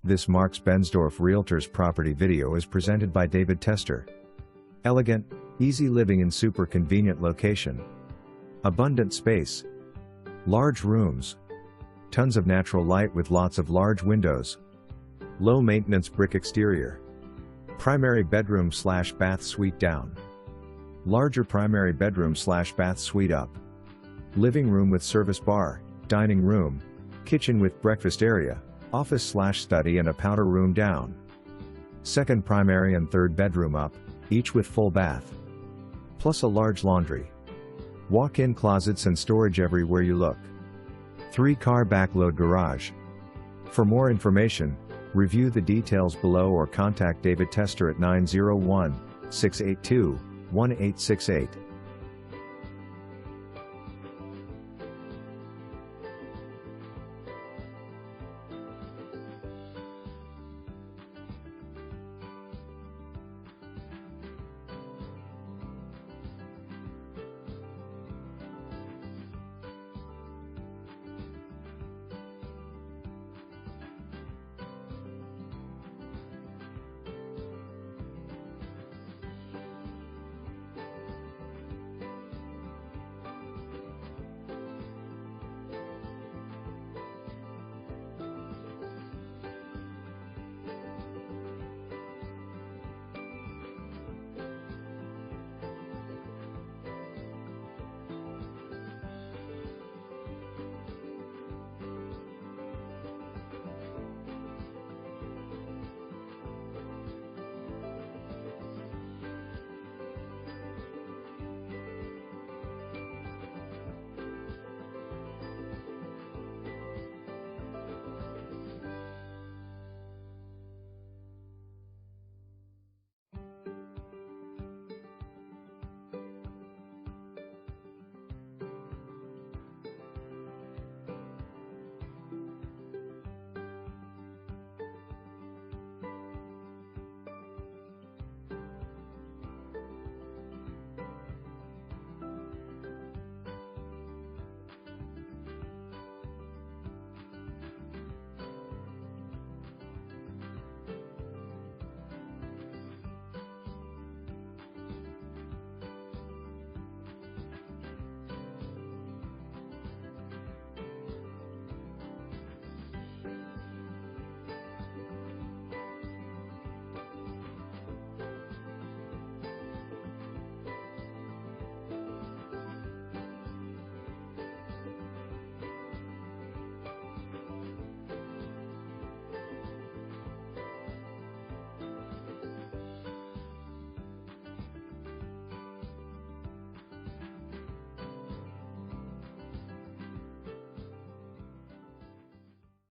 This Marx-Bensdorf Realtors property video is presented by David Tester. Elegant, easy living in super convenient location. Abundant space. Large rooms. Tons of natural light with lots of large windows. Low maintenance brick exterior. Primary bedroom / bath suite down. Larger primary bedroom / bath suite up. Living room with service bar, dining room, kitchen with breakfast area, office / study and a powder room down. Second primary and third bedroom up, each with full bath. Plus a large laundry. Walk-in closets and storage everywhere you look. 3-car backload garage. For more information, review the details below or contact David Tester at 901-682-1868.